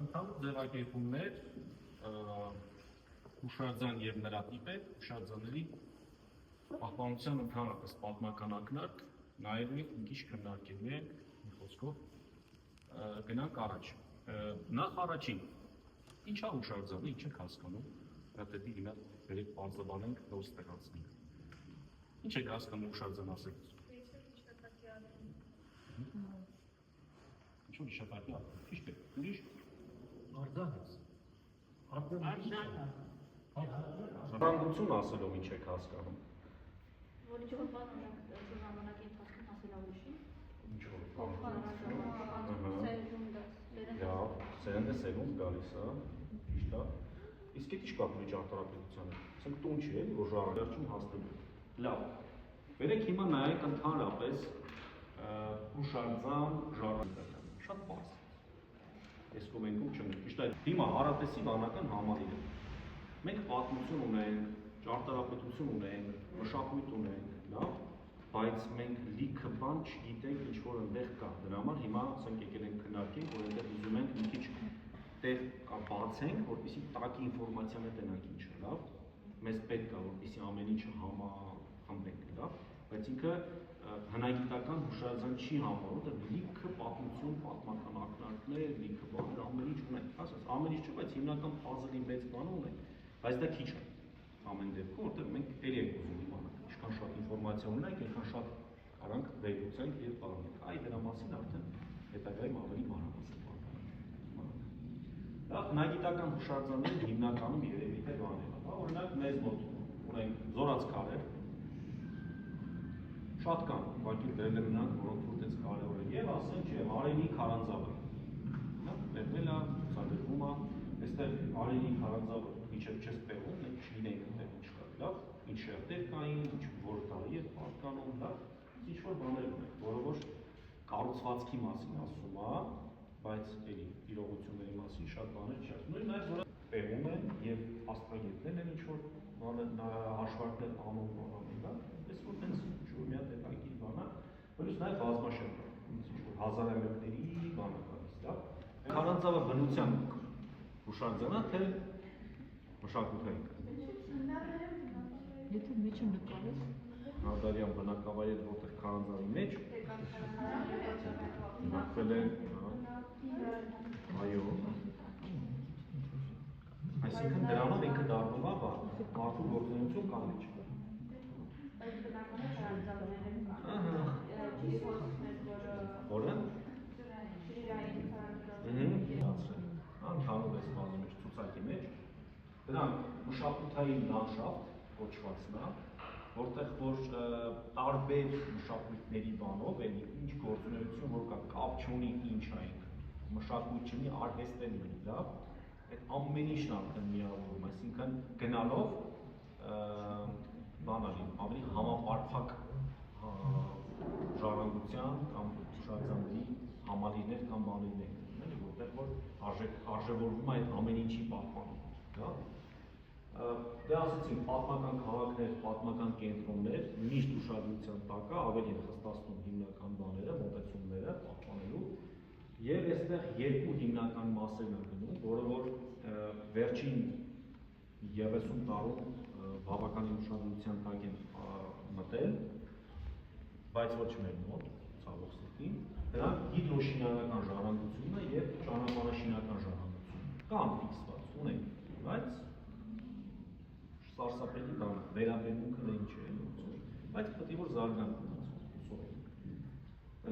Ընդհանուր ձևակերպումներ, հուշարձան և նրա տիպեր, հուշարձանների պահպանության ընդհանրապես պատմական ակնարկ, նայելու ենք մի քիչ քննարկելու ենք մի խոսքով գնանք առաջ։ Նախ առաջին, ինչ է հուշարձանը, ինչ եք հասկանում, հետո հիմա բերեք պարզաբանենք, որ ստեղծենք։ Ինչ եք հասկանում հուշարձան ասելուց։ Ինչ որ իշտակի ակնարկ, ճիշտ է, ուրիշ Ժառանգություն ասելով ինչ եք հասկանում։ Որ ինչ-որ բան ժամանակի ընթացքում ասել ուրիշին։ Սերունդը սերունդ գալիս է, ճիշտ է։ Իսկ էդ ինչ կապ ունի ճարտարապետությանը։ Ասենք տուն չի էլի, որ ժառանգություն հասնում է։ Լավ։ Վերեք հիմա նայենք ընդհանրապես հուշարձան ժառանգական։ Շատ պարզ է։ Այս կոմենտում չունենք, ճիշտ է։ Հիմա հարատեսի վանական համալիրը։ Մենք պատմություն ունենք, ճարտարապետություն ունենք, մշակույթ ունենք, լավ, բայց մենք լիքը բան չգիտենք ինչ որ այնտեղ կա։ Դրա համար հիմա ասենք եկել ենք քննարկենք, որ այնտեղ ուզում ենք մի քիչ տեղ բացենք, որպեսզի տակի ինֆորմացիան տենանք ինչ է, լավ։ Մեզ պետք է որպեսզի ամեն ինչը համախմբենք, լավ, բայց ինքը հնագիտական հուշարձան չի համարում, դա լիքը պատմություն, պատմական ակնարկներ, լիքը բաներ, ամեն ինչ ունենք, ասես, ամեն ինչ չէ, բայց հիմնական puzzle-ի մեծ բան ունենք, բայց դա քիչ է ամեն դեպքում, որտեղ մենք ելի ենք ուզում իմանալ, ինչքան շատ ինֆորմացիա ունենք, այնքան շատ կարանք վերլուծենք եւ պարզենք։ Այ դրա մասին արդեն հետագայում ավելի մանրամասն կիմանանք։ Լավ, հնագիտական հուշարձանների հիմնականում երևի թե բաներ, հա, օրինակ մեզ մոտ ունենք զորաց քարեր, շատ կան, ուղղակի դրել եմ նրանք, որոնք որտեղից կարևոր են, եւ ասենք չէ, Արենի քարանձավը, հա, վերնել է, ցուցադրվում է, այստեղ Արենի քարանձավը միջև չես պեղում, մենք չլինենք այդտեղ ինչ կա, լավ, ինչ շերտեր կային, ինչ որ տարի է պատկանում, լավ, ինչ որ բաներ ունենք, որը որ կառուցվածքի մասին ասում է, բայց էլի իրողությունների մասին շատ բաներ չի ասում, նույն այդ որը պեղում են եւ աստղագետներն են ինչ որ հաշվարկներ անում, լավ, այս որ տենց ինչ-որ մի հատ հետաքրքիր բան է, որից նաև բազմաշերտ է, ինչ-որ հազարամյակների բան է գալիս, լավ։ Քարանձավը բնության հուշարձան է, թե մշակութային։ Եթե մեջը նկարես։ Նադարյան բնակավայր, որտեղ քարանձավի մեջ նկարվել է, այո։ Այսինքն դրանով ինքը դառնում է մարդու գործունեություն կա մեջ։ Որը ընդհանուր այս բանի մեջ ցուցակի մեջ դրանք մշակութային լանդշաֆտ կոչվածն է, որտեղ որ տարբեր մշակույթների բանով էլի ինչ գործունեություն որ կա կապ չունի ինչ է մշակույթ չունի արհեստ է լինի, լավ, այդ ամեն ինչն արդեն միավորում, այսինքն գնալով բան ալի ավելի համապարփակ ժառանգության կամ հուշարձանների համալիրներ կամ բաներներ ունեն, որտեղ որ արժևորվում է այդ ամեն ինչի պահպանում, լավ։ Դե ասեցինք պատմական քաղաքներ, պատմական կենտրոններ, միշտ ուշադրության տակ է, ավելի են խստացնում հիմնական բաները, մոտեցումները պահպանելու եւ այստեղ երկու հիմնական մասեր են գնում, որը որ վերջին 30 տարում բավականին ուշադրության տակ են մտել, բայց ոչ մեր մոտ, ցավոք սրտի, դրանք հիդրոշինարական ժառանգությունը եւ ճանապարհաշինական ժառանգությունը կամ ֆիքսված ունենք, բայց սարսափելի բան, վերաբերմունքը դա ինչ է, բայց պետք է որ զարգանք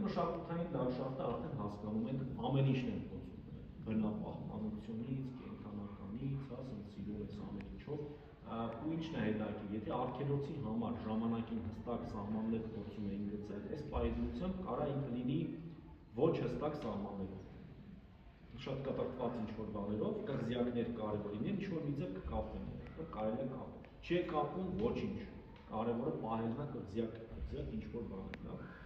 մշակութային լանդշաֆտը արդեն հասկանում ենք ամեն ինչն են փոխում, բնապահպանությունից, կենդանականից, ասենք սիրով այս ամեն ինչով, ու ինչն է հետաքրքիր, եթե արգելոցի համար ժամանակին հստակ սահմաններ փորձում էին գծել, այս պայծառությամբ կարա ինքը լինի ոչ հստակ սահմաններով, շատ կտրտված ինչ-որ բաներով, կղզյակներ կարևոր լինեն, ինչ-որ մի ձև կկապվեն, կարելի է կապել, չի կապում ոչինչ, կարևորը պահելն է կղզյակ ինչ-որ բան է, լավ։